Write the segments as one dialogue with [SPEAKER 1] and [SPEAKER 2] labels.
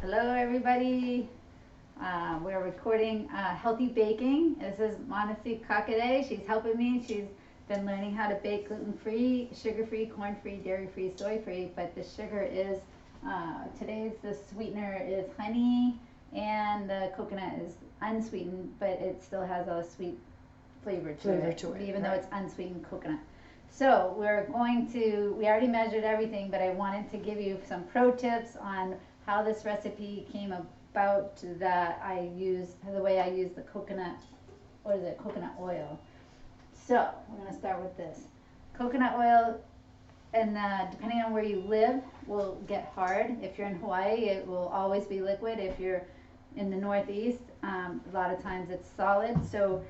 [SPEAKER 1] Hello everybody. We're recording Healthy Baking. This is Manasi Kakade. She's helping me. She's been learning how to bake gluten-free, sugar-free, corn-free, dairy-free, soy-free, but the sugar is, the sweetener is honey and the coconut is unsweetened, but it still has a sweet flavor to it, even though it's unsweetened coconut. So we already measured everything, but I wanted to give you some pro tips on how this recipe came about, that the way I use the coconut oil. So we're going to start with this. Coconut oil, and depending on where you live, will get hard. If you're in Hawaii, it will always be liquid. If you're in the Northeast, a lot of times it's solid. So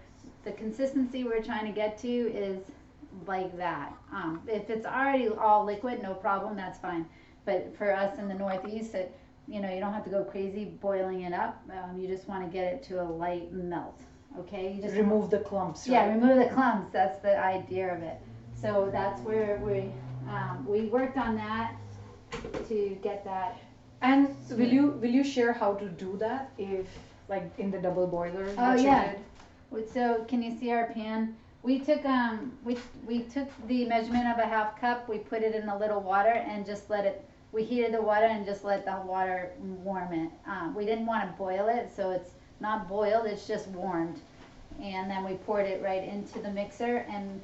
[SPEAKER 1] the consistency we're trying to get to is like that. If it's already all liquid, no problem, that's fine. But for us in the Northeast, you don't have to go crazy boiling it up. You just want to get it to a light melt. Okay, you just
[SPEAKER 2] remove the clumps.
[SPEAKER 1] Right? Yeah, remove the clumps. That's the idea of it. So that's where we worked on that to get that.
[SPEAKER 2] And will you share how to do that, if like in the double boiler?
[SPEAKER 1] Oh yeah. So can you see our pan? We took we took the measurement of a half cup. We put it in a little water and just let it. We heated the water and just let the water warm it. We didn't want to boil it, so it's not boiled, it's just warmed. And then we poured it right into the mixer, and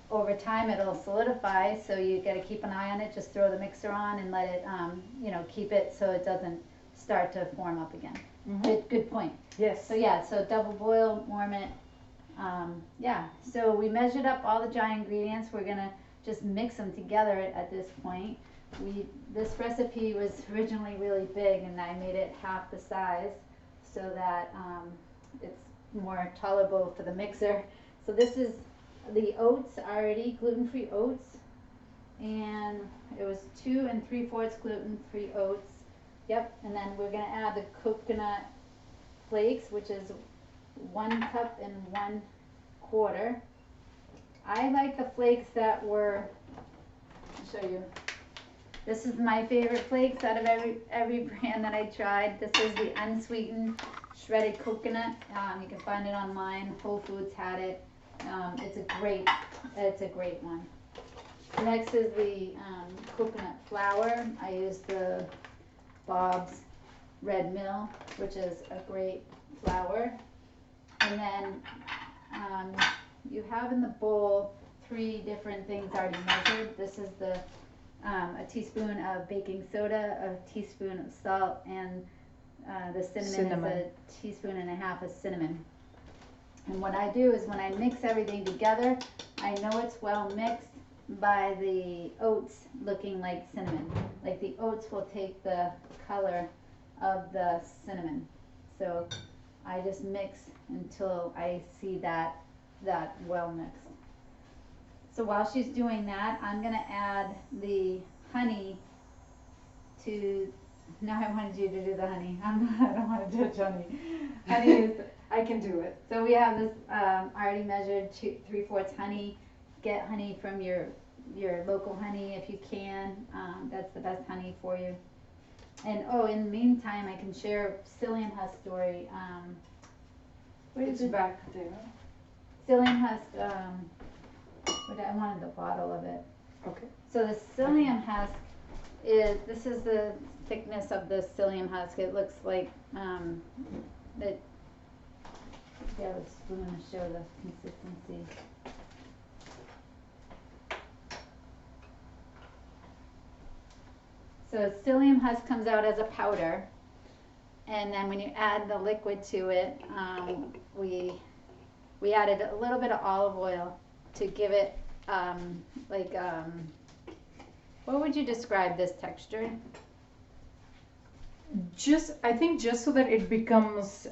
[SPEAKER 1] over time it'll solidify, so you got to keep an eye on it. Just throw the mixer on and let it, keep it so it doesn't start to form up again. Mm-hmm. Good point.
[SPEAKER 2] Yes.
[SPEAKER 1] So double boil, warm it. So we measured up all the dry ingredients. We're going to just mix them together at this point. This recipe was originally really big, and I made it half the size so that it's more tolerable for the mixer. So this is the oats already, gluten-free oats, and it was 2 3/4 gluten-free oats. Yep, and then we're going to add the coconut flakes, which is 1 cup and 1/4. I like the flakes that were, I'll show you. This is my favorite flakes out of every brand that I tried. This is the unsweetened shredded coconut. You can find it online. Whole Foods had it. It's a great one. Next is the coconut flour. I used the Bob's Red Mill, which is a great flour. And then you have in the bowl 3 different things already measured. This is a teaspoon of baking soda, a teaspoon of salt, and the cinnamon is a teaspoon and a half of cinnamon. And what I do is when I mix everything together, I know it's well mixed by the oats looking like cinnamon. Like the oats will take the color of the cinnamon. So I just mix until I see that well mixed. So while she's doing that, I'm going to add the honey to, now I wanted you to do the honey. I don't want to judge honey. Honey is, I can do it. So we have this already measured 2 3/4 honey. Get honey from your local honey if you can. That's the best honey for you. And in the meantime, I can share psyllium husk story.
[SPEAKER 2] It's back there.
[SPEAKER 1] Psyllium husk. I wanted the bottle of it.
[SPEAKER 2] Okay.
[SPEAKER 1] So the psyllium husk this is the thickness of the psyllium husk. It looks like you have a spoon to show the consistency. So psyllium husk comes out as a powder, and then when you add the liquid to it, we added a little bit of olive oil to give it what would you describe this texture?
[SPEAKER 2] I think just so that it becomes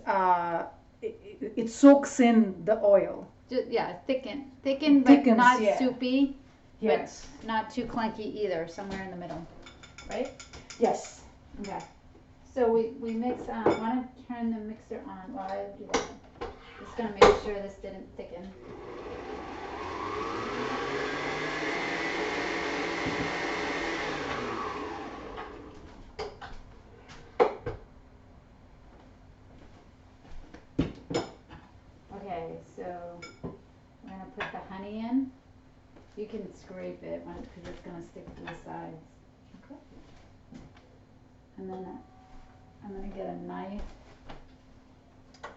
[SPEAKER 2] it soaks in the oil.
[SPEAKER 1] Thicken, but not soupy.
[SPEAKER 2] Yes.
[SPEAKER 1] But not too clunky either. Somewhere in the middle, right?
[SPEAKER 2] Yes.
[SPEAKER 1] Okay. So we mix. I want to turn the mixer on while I do that. Just gonna make sure this didn't thicken. You can scrape it because it's gonna stick to the sides.
[SPEAKER 2] Okay.
[SPEAKER 1] And then I'm gonna get a knife.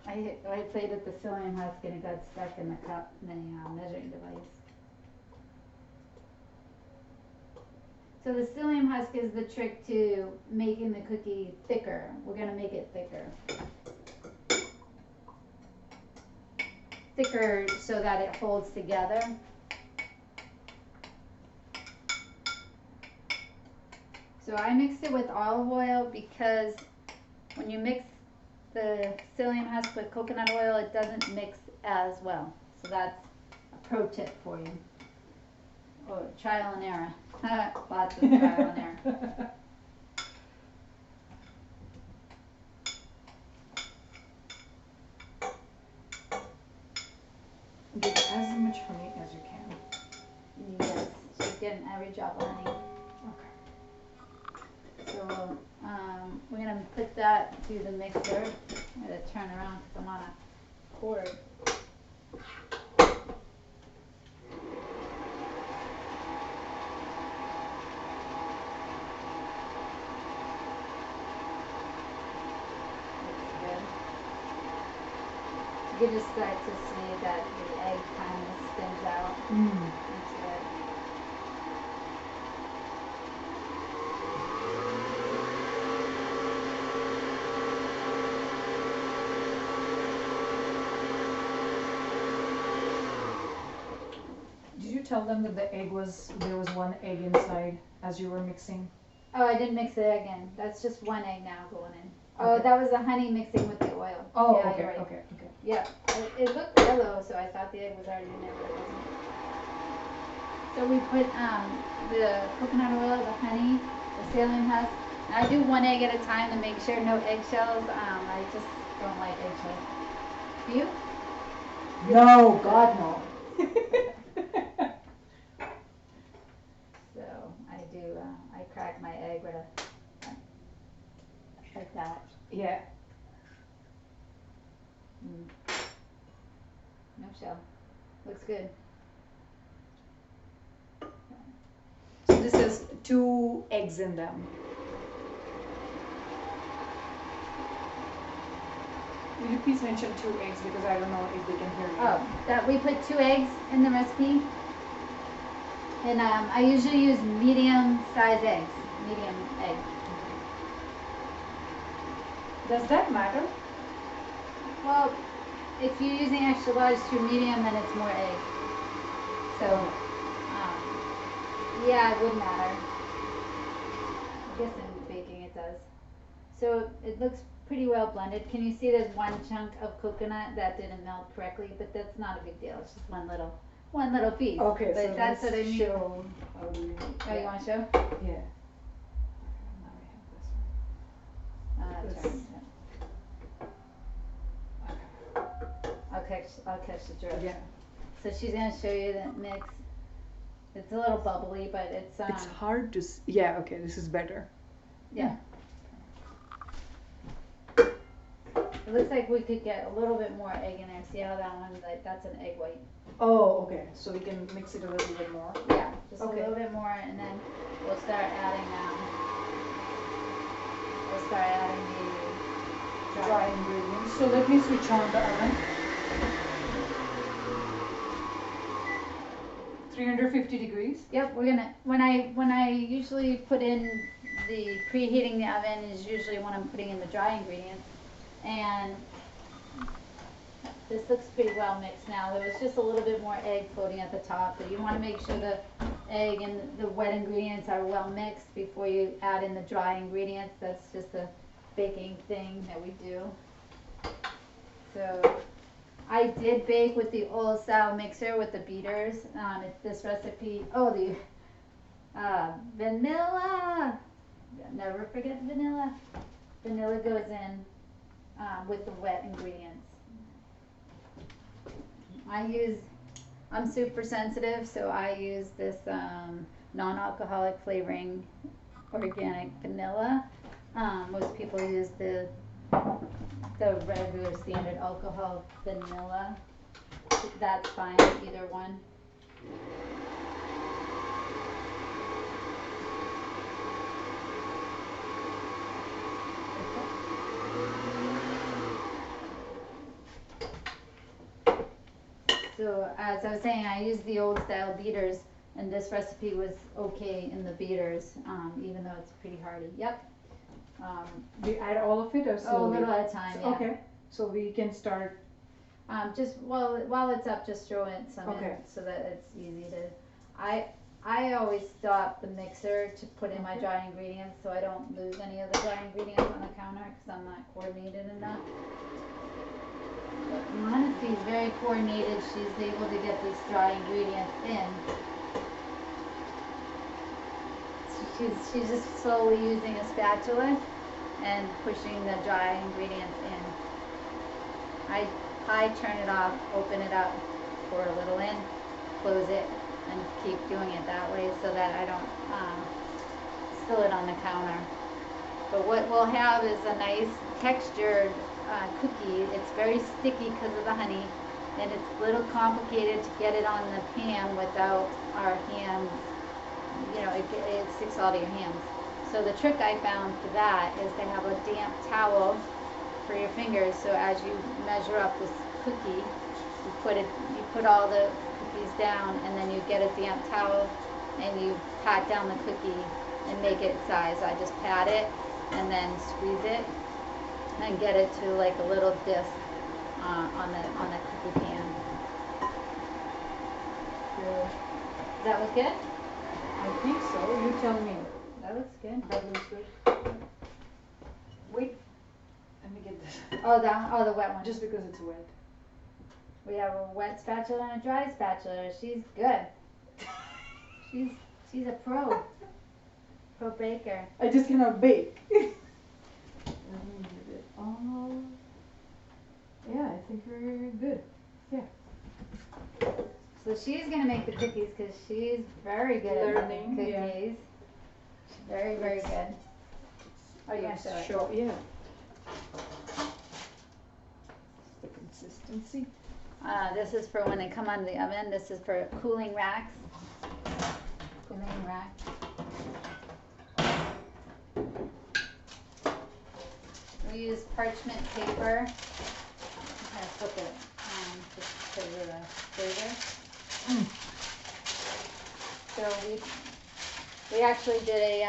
[SPEAKER 1] I played with the psyllium husk and it got stuck in the cup, the measuring device. So the psyllium husk is the trick to making the cookie thicker. We're gonna make it thicker. Thicker so that it holds together. So I mixed it with olive oil because when you mix the psyllium husk with coconut oil, it doesn't mix as well. So that's a pro tip for you. Or trial and error. Lots of trial and error.
[SPEAKER 2] Get as much honey as you can.
[SPEAKER 1] Yes, she's getting every drop of honey.
[SPEAKER 2] Okay.
[SPEAKER 1] So we're gonna put that through the mixer. I'm gonna turn around because I'm on a cord. You can just start to see that the egg kind of spins out. That's good.
[SPEAKER 2] Did you tell them that there was one egg inside as you were mixing?
[SPEAKER 1] Oh, I didn't mix the egg in. That's just one egg now going in. Oh,
[SPEAKER 2] Okay.
[SPEAKER 1] that was the honey mixing with the oil.
[SPEAKER 2] Oh,
[SPEAKER 1] Yeah,
[SPEAKER 2] okay,
[SPEAKER 1] you're right.
[SPEAKER 2] okay.
[SPEAKER 1] Yeah, it looked yellow, so I thought the egg was already in there, but it wasn't. So we put the coconut oil, the honey, the psyllium husk. And I do one egg at a time to make sure no eggshells. I just don't like eggshells. Do you?
[SPEAKER 2] No, God no.
[SPEAKER 1] So I do. I crack my egg with like that.
[SPEAKER 2] Yeah.
[SPEAKER 1] No shell. Looks good.
[SPEAKER 2] So this is 2 eggs in them. Will you please mention 2 eggs because I don't know if they can hear you.
[SPEAKER 1] Oh, that we put 2 eggs in the recipe. And I usually use medium size eggs. Medium egg.
[SPEAKER 2] Does that matter?
[SPEAKER 1] Well, if you're using extra large to medium, then it's more egg. So, yeah, it would matter. I guess in baking it does. So it looks pretty well blended. Can you see there's one chunk of coconut that didn't melt correctly? But that's not a big deal. It's just one little piece.
[SPEAKER 2] Okay,
[SPEAKER 1] but
[SPEAKER 2] so
[SPEAKER 1] that's what I
[SPEAKER 2] let's
[SPEAKER 1] mean.
[SPEAKER 2] show how do we
[SPEAKER 1] Oh, you want to show?
[SPEAKER 2] Yeah. Now we have this one.
[SPEAKER 1] I'll catch the drift.
[SPEAKER 2] Yeah.
[SPEAKER 1] So she's gonna show you the mix. It's a little bubbly, but it's
[SPEAKER 2] It's hard to yeah, okay, this is better.
[SPEAKER 1] Yeah. It looks like we could get a little bit more egg in there. See how that one, like, that's an egg white.
[SPEAKER 2] Oh, okay. So we can mix it a little bit more.
[SPEAKER 1] Yeah, just
[SPEAKER 2] Okay.
[SPEAKER 1] a little bit more, and then we'll start adding the
[SPEAKER 2] Dry ingredients. So let me switch on the oven. 350 degrees.
[SPEAKER 1] Yep, we're gonna when I usually put in the preheating the oven is usually when I'm putting in the dry ingredients, and this looks pretty well mixed now. There was just a little bit more egg floating at the top, but you want to make sure the egg and the wet ingredients are well mixed before you add in the dry ingredients. That's just a baking thing that we do. So I did bake with the old style mixer with the beaters. This recipe, the vanilla. Never forget vanilla. Vanilla goes in with the wet ingredients. I'm super sensitive, so I use this non-alcoholic flavoring organic vanilla. Most people use the regular standard alcohol vanilla. That's fine, either one. So as I was saying, I used the old style beaters, and this recipe was okay in the beaters, even though it's pretty hardy. Yep.
[SPEAKER 2] We add all of it or
[SPEAKER 1] Oh, a
[SPEAKER 2] slowly?
[SPEAKER 1] little at a time. Yeah.
[SPEAKER 2] Okay, so we can start.
[SPEAKER 1] Just while it's up, just throw in some
[SPEAKER 2] Okay.
[SPEAKER 1] in so that it's easy to. I always stop the mixer to put in my
[SPEAKER 2] Okay.
[SPEAKER 1] dry ingredients so I don't lose any of the dry ingredients on the counter because I'm not coordinated enough. But Monasty's very coordinated. She's able to get this dry ingredients in. She's just slowly using a spatula and pushing the dry ingredients in. I turn it off, open it up, pour a little in, close it, and keep doing it that way so that I don't spill it on the counter. But what we'll have is a nice textured cookie. It's very sticky because of the honey, and it's a little complicated to get it on the pan without our hands. You know, it sticks all to your hands. So the trick I found for that is to have a damp towel for your fingers. So as you measure up this cookie, you put all the cookies down, and then you get a damp towel and you pat down the cookie and make it size. I just pat it and then squeeze it and get it to like a little disc on the cookie pan.
[SPEAKER 2] Good.
[SPEAKER 1] Does that look good?
[SPEAKER 2] I think so. You tell me.
[SPEAKER 1] That looks good.
[SPEAKER 2] That looks good. Wait. Let me get this.
[SPEAKER 1] Oh, that one. Oh, the wet one.
[SPEAKER 2] Just because it's wet.
[SPEAKER 1] We have a wet spatula and a dry spatula. She's good. She's a pro baker.
[SPEAKER 2] I just cannot bake. Let me give it all. Yeah, I think we're good. Yeah.
[SPEAKER 1] So she's gonna make the cookies because she's very good at making cookies.
[SPEAKER 2] Yeah.
[SPEAKER 1] Very, very good. Oh, you're gonna show it?
[SPEAKER 2] Sure, yeah. The consistency.
[SPEAKER 1] This is for when they come out of the oven. This is for cooling racks. Cooling rack. We use parchment paper. I'm gonna flip it just because of the flavor. So we actually did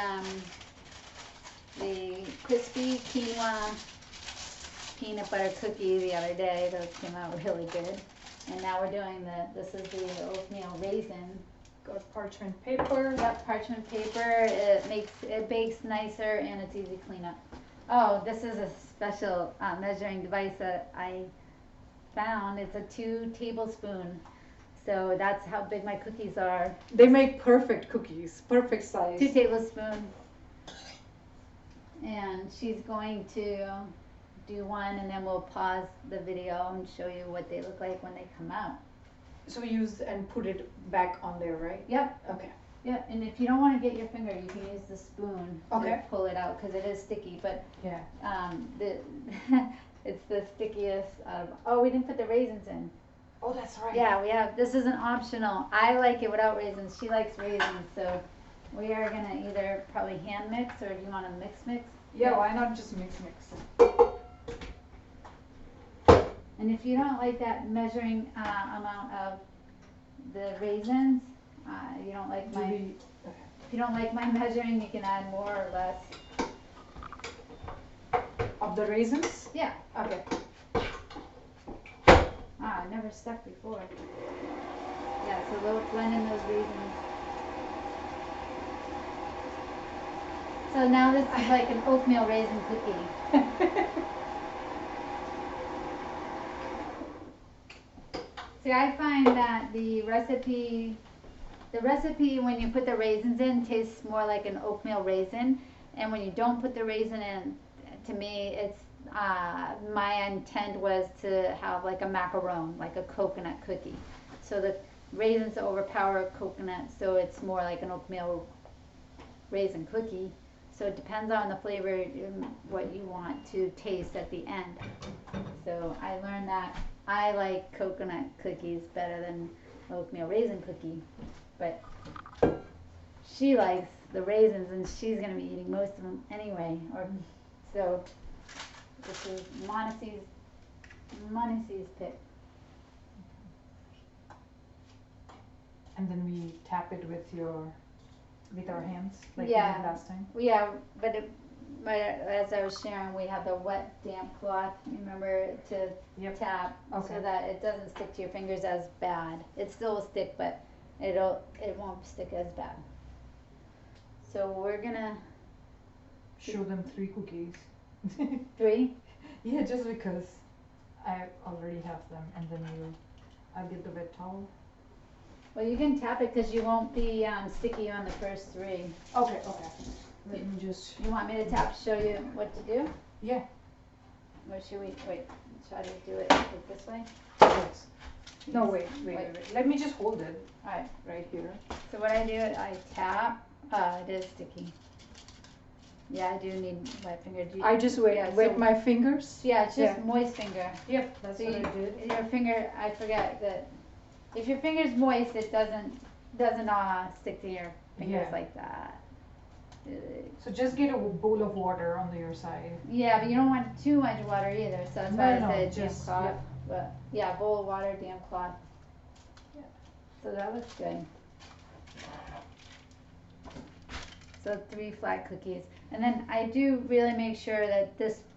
[SPEAKER 1] the crispy quinoa peanut butter cookie the other day. Those came out really good. And now we're doing this is the oatmeal raisin.
[SPEAKER 2] Got parchment paper.
[SPEAKER 1] Yep, parchment paper. It bakes nicer and it's easy to clean up. Oh, this is a special measuring device that I found. It's a 2 tablespoon. So that's how big my cookies are.
[SPEAKER 2] They make perfect cookies, perfect size.
[SPEAKER 1] 2 tablespoons. And she's going to do one, and then we'll pause the video and show you what they look like when they come out.
[SPEAKER 2] So use and put it back on there, right?
[SPEAKER 1] Yep.
[SPEAKER 2] Okay.
[SPEAKER 1] Yeah, and if you don't want to get your finger, you can use the spoon to
[SPEAKER 2] Okay.
[SPEAKER 1] pull it out because it is sticky. But
[SPEAKER 2] Yeah.
[SPEAKER 1] it's the stickiest. Oh, we didn't put the raisins in.
[SPEAKER 2] Oh, that's right.
[SPEAKER 1] Yeah, we have. This is an optional. I like it without raisins. She likes raisins, so we are gonna either probably hand mix or do you want to mix?
[SPEAKER 2] Yeah, why not just mix?
[SPEAKER 1] And if you don't like that measuring amount of the raisins, you don't like my. If you don't like my measuring, you can add more or less.
[SPEAKER 2] Of the raisins?
[SPEAKER 1] Yeah.
[SPEAKER 2] Okay.
[SPEAKER 1] It never stuck before. Yeah, so we'll blend in those raisins. So now this is like an oatmeal raisin cookie. See, I find that the recipe when you put the raisins in tastes more like an oatmeal raisin, and when you don't put the raisin in, to me, it's my intent was to have like a macaron, like a coconut cookie. So the raisins overpower coconut, so it's more like an oatmeal raisin cookie. So it depends on the flavor and what you want to taste at the end. So I learned that I like coconut cookies better than oatmeal raisin cookie, but she likes the raisins and she's gonna be eating most of them anyway. So this is Monasty's pick.
[SPEAKER 3] And then we tap it with our hands, like we
[SPEAKER 1] Yeah.
[SPEAKER 3] did last time.
[SPEAKER 1] Yeah, but as I was sharing, we have the wet, damp cloth, remember, to
[SPEAKER 3] Yep.
[SPEAKER 1] tap, so
[SPEAKER 3] Okay.
[SPEAKER 1] that it doesn't stick to your fingers as bad. It still will stick, but it won't stick as bad. So we're gonna,
[SPEAKER 3] Show them 3 cookies.
[SPEAKER 1] 3?
[SPEAKER 3] Yeah, just because I already have them, and then I'll get the wet towel.
[SPEAKER 1] Well, you can tap it, cause you won't be, sticky on the first 3.
[SPEAKER 3] Okay. Let me just.
[SPEAKER 1] You want me to tap to show you what to do?
[SPEAKER 3] Yeah.
[SPEAKER 1] Or should we, wait, try to do it like this way?
[SPEAKER 3] Yes. No,
[SPEAKER 1] Yes.
[SPEAKER 3] wait. Let me just hold it
[SPEAKER 1] Alright,
[SPEAKER 3] right here.
[SPEAKER 1] so what I do, I tap, it is sticky. Yeah, I do need wet finger.
[SPEAKER 2] I just wet
[SPEAKER 1] Yeah, so-
[SPEAKER 2] my fingers.
[SPEAKER 1] Yeah, it's just
[SPEAKER 2] Yeah.
[SPEAKER 1] moist finger.
[SPEAKER 3] Yep, that's
[SPEAKER 1] So
[SPEAKER 3] what I did.
[SPEAKER 1] your finger, I forget that, if your finger's moist, it doesn't stick to your fingers
[SPEAKER 3] Yeah.
[SPEAKER 1] like that.
[SPEAKER 3] So just get a bowl of water on your side.
[SPEAKER 1] Yeah, but you don't want too much water either, so that's why
[SPEAKER 3] No,
[SPEAKER 1] I said damp
[SPEAKER 3] just-
[SPEAKER 1] cloth.
[SPEAKER 3] yeah.
[SPEAKER 1] But, yeah, bowl of water, damp cloth.
[SPEAKER 3] Yeah.
[SPEAKER 1] So that looks good. So 3 flat cookies. And then I do really make sure that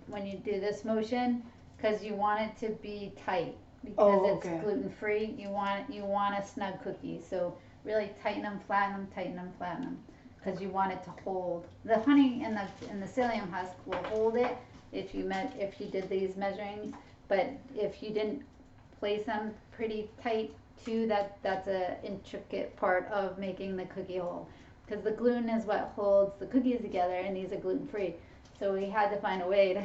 [SPEAKER 1] when you do this motion, cause you want it to be tight. Because
[SPEAKER 2] Oh,
[SPEAKER 1] it's
[SPEAKER 2] okay.
[SPEAKER 1] gluten free, you want a snug cookie, so really tighten them, flatten them, cause you want it to hold. The honey and the psyllium husk will hold it if you did these measurings, but if you didn't place them pretty tight too, that's a intricate part of making the cookie hold. Cause the gluten is what holds the cookies together, and these are gluten free, so we had to find a way to.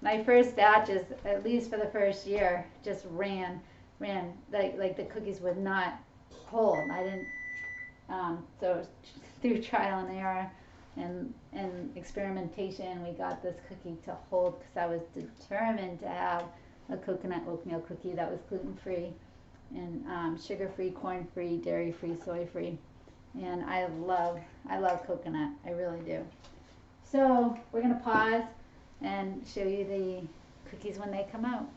[SPEAKER 1] My first batches, at least for the first year, just ran like the cookies would not hold. I didn't, so through trial and error and experimentation, we got this cookie to hold, because I was determined to have a coconut oatmeal cookie that was gluten free and sugar free, corn free, dairy free, soy free, and I love coconut. I really do. So we're gonna pause and show you the cookies when they come out.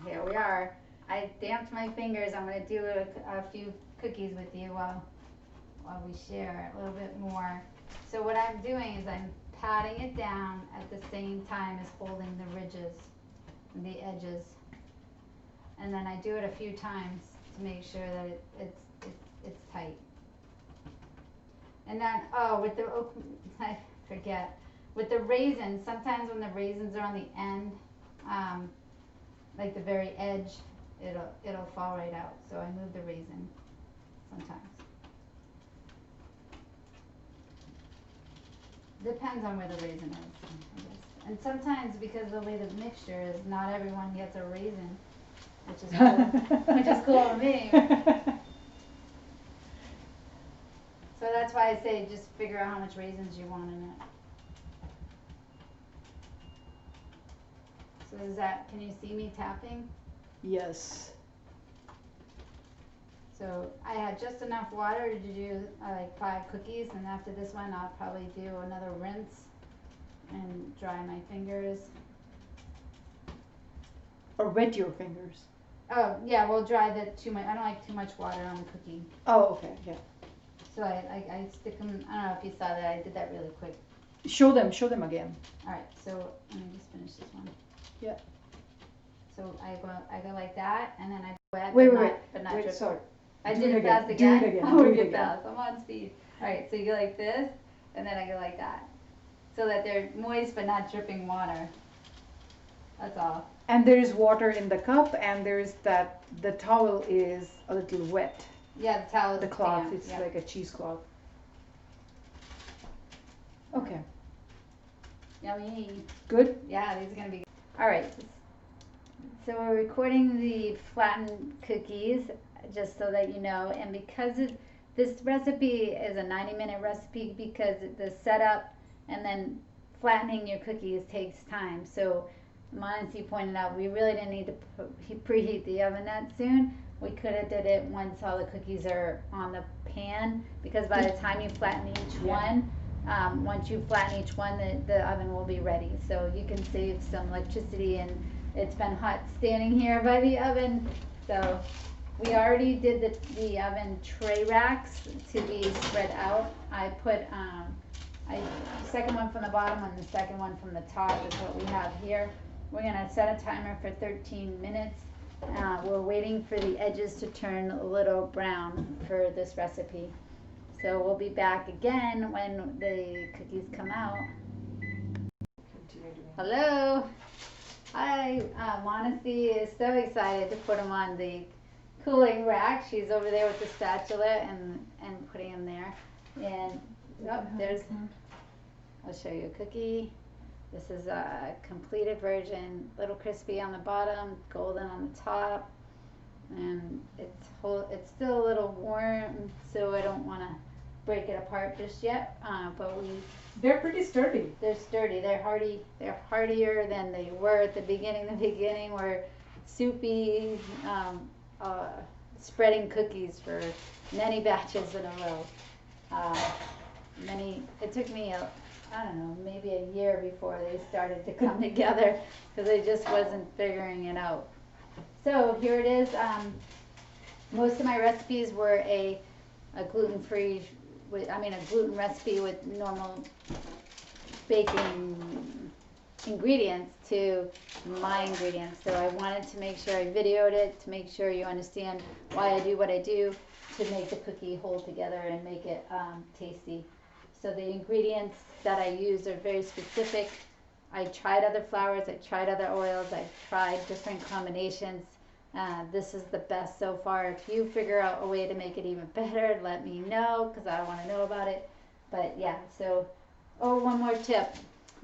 [SPEAKER 1] Here we are. I damped my fingers. I'm going to do a few cookies with you while we share a little bit more. So what I'm doing is I'm patting it down at the same time as holding the ridges and the edges. And then I do it a few times to make sure that it's tight. And then, I forget, with the raisins, sometimes when the raisins are on the end, like the very edge, it'll fall right out. So I move the raisin sometimes. Depends on where the raisin is, I guess. And sometimes, because of the way the mixture is, not everyone gets a raisin, which is cool, which is cool to me. So that's why I say just figure out how much raisins you want in it. So can you see me tapping?
[SPEAKER 2] Yes.
[SPEAKER 1] So I had just enough water to do like 5 cookies, and after this one I'll probably do another rinse and dry my fingers.
[SPEAKER 2] Or wet your fingers.
[SPEAKER 1] Oh yeah, we'll dry too much. I don't like too much water on the cookie.
[SPEAKER 2] Oh, okay, yeah.
[SPEAKER 1] So I stick them. I don't know if you saw that. I did that really quick.
[SPEAKER 2] Show them again.
[SPEAKER 1] All right. So let me just finish this one.
[SPEAKER 2] Yeah.
[SPEAKER 1] So I go like that, and then I wet.
[SPEAKER 2] Wait,
[SPEAKER 1] but not
[SPEAKER 2] wait,
[SPEAKER 1] drip.
[SPEAKER 2] sorry.
[SPEAKER 1] I
[SPEAKER 2] Do
[SPEAKER 1] did
[SPEAKER 2] it
[SPEAKER 1] it fast
[SPEAKER 2] again.
[SPEAKER 1] again.
[SPEAKER 2] Do it again.
[SPEAKER 1] Oh,
[SPEAKER 2] Do it
[SPEAKER 1] get
[SPEAKER 2] again.
[SPEAKER 1] fast. I'm on speed. All right. So you go like this, and then I go like that, so that they're moist but not dripping water. That's all.
[SPEAKER 2] And there is water in the cup, and there's the towel is a little wet.
[SPEAKER 1] Yeah, the towel is
[SPEAKER 2] The cloth,
[SPEAKER 1] damp.
[SPEAKER 2] it's
[SPEAKER 1] Yeah.
[SPEAKER 2] like a cheesecloth. Okay.
[SPEAKER 1] Yummy.
[SPEAKER 2] Good?
[SPEAKER 1] Yeah, these are gonna be good. All right. So we're recording the flattened cookies, just so that you know, and because this recipe is a 90-minute recipe, because the setup and then flattening your cookies takes time. So Monty pointed out we really didn't need to preheat the oven that soon. We could have did it once all the cookies are on the pan, because by the time you flatten each one, once you flatten each one, the oven will be ready. So you can save some electricity, and It's been hot standing here by the oven, so we already did the oven tray racks to be spread out. I put second one from the bottom and the second one from the top is what we have here. We're gonna set a timer for 13 minutes. We're waiting for the edges to turn a little brown for this recipe. So we'll be back again when the cookies come out.
[SPEAKER 3] Continue doing.
[SPEAKER 1] Hello. Hi, Monacy is so excited to put them on the cooling rack. She's over there with the spatula and putting them there. And there's, I'll show you a cookie. This is a completed version, little crispy on the bottom, golden on the top, and it's still a little warm, so I don't want to break it apart just yet. But
[SPEAKER 3] They're pretty sturdy.
[SPEAKER 1] they're sturdy, they're hardy, they're hardier than they were at the beginning. The beginning were soupy, spreading cookies for many batches in a row. It took me I don't know, maybe a year before they started to come together because I just wasn't figuring it out. So here it is. Most of my recipes were a gluten-free, a gluten recipe with normal baking ingredients to my ingredients. So I wanted to make sure I videoed it to make sure you understand why I do what I do to make the cookie hold together and make it tasty. So the ingredients that I use are very specific. I tried other flours, I tried other oils, I tried different combinations. This is the best so far. If you figure out a way to make it even better, let me know because I want to know about it. But yeah, so, one more tip.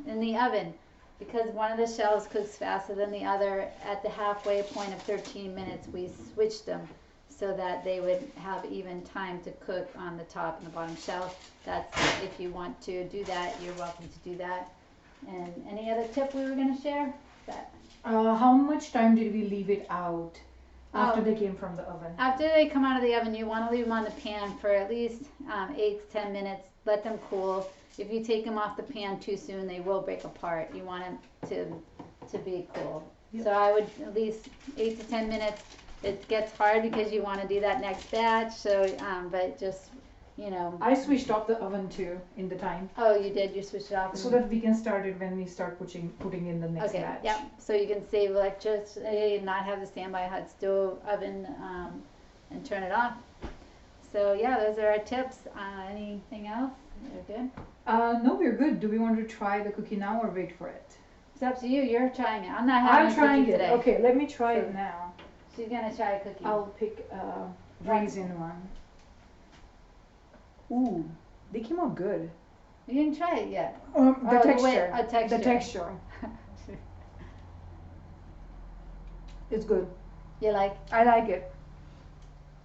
[SPEAKER 1] In the oven, because one of the shells cooks faster than the other, at the halfway point of 13 minutes, we switched them so that they would have even time to cook on the top and the bottom shell. That's, if you want to do that, you're welcome to do that. And any other tip we were going to share?
[SPEAKER 3] How much time did we leave it out after
[SPEAKER 1] Oh.
[SPEAKER 3] they came from the oven?
[SPEAKER 1] After they come out of the oven, you want to leave them on the pan for at least 8 to 10 minutes. Let them cool. If you take them off the pan too soon, they will break apart. You want them to be cool.
[SPEAKER 3] Yep.
[SPEAKER 1] So I would at least 8 to 10 minutes. It gets hard because you want to do that next batch. So, but just,
[SPEAKER 3] I switched off the oven too in the time
[SPEAKER 1] Oh, you did. You switched it off.
[SPEAKER 3] so that we can start it when we start putting in the next
[SPEAKER 1] Okay.
[SPEAKER 3] batch.
[SPEAKER 1] Yep. So you can save electricity and not have the standby hot stove oven and turn it off. So yeah, those are our tips. Anything else? You're good.
[SPEAKER 3] No, we're good. Do we want to try the cookie now or wait for it?
[SPEAKER 1] It's up to you. You're trying it. I'm not having
[SPEAKER 3] I'm trying
[SPEAKER 1] a cookie
[SPEAKER 3] it.
[SPEAKER 1] today.
[SPEAKER 3] Okay, let me try
[SPEAKER 1] So-
[SPEAKER 3] it now.
[SPEAKER 1] She's gonna try a cookie.
[SPEAKER 3] I'll pick a raisin one. Ooh, they came out good.
[SPEAKER 1] You didn't try it yet.
[SPEAKER 3] The
[SPEAKER 1] Oh,
[SPEAKER 3] texture.
[SPEAKER 1] texture.
[SPEAKER 3] The texture. It's good.
[SPEAKER 1] You like?
[SPEAKER 3] I like it.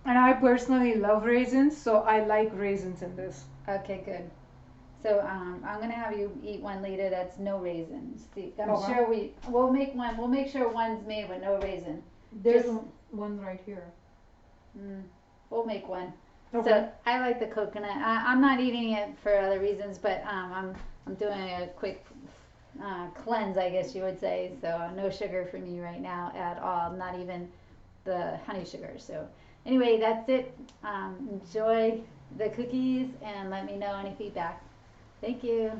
[SPEAKER 3] And I personally love raisins, so I like raisins in this.
[SPEAKER 1] Okay, good. So I'm gonna have you eat one later that's no raisins. See, I'm
[SPEAKER 3] Okay.
[SPEAKER 1] sure we'll make one. We'll make sure one's made with no raisin.
[SPEAKER 3] There's
[SPEAKER 1] Just-
[SPEAKER 3] one right here.
[SPEAKER 1] We'll make one.
[SPEAKER 3] Okay.
[SPEAKER 1] So I like the coconut. I'm not eating it for other reasons, but I'm doing a quick cleanse, I guess you would say. So no sugar for me right now at all. Not even the honey sugar. So anyway, that's it. Enjoy the cookies and let me know any feedback. Thank you.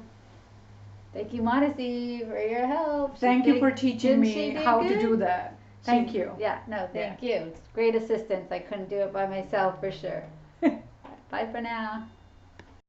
[SPEAKER 1] Thank you, Modesty, for your help.
[SPEAKER 3] Thank you for teaching
[SPEAKER 1] didn't she
[SPEAKER 3] me
[SPEAKER 1] do
[SPEAKER 3] how to
[SPEAKER 1] good?
[SPEAKER 3] do that. Thank you.
[SPEAKER 1] Yeah, no, thank you. It's great assistance. I couldn't do it by myself for sure. Bye for now.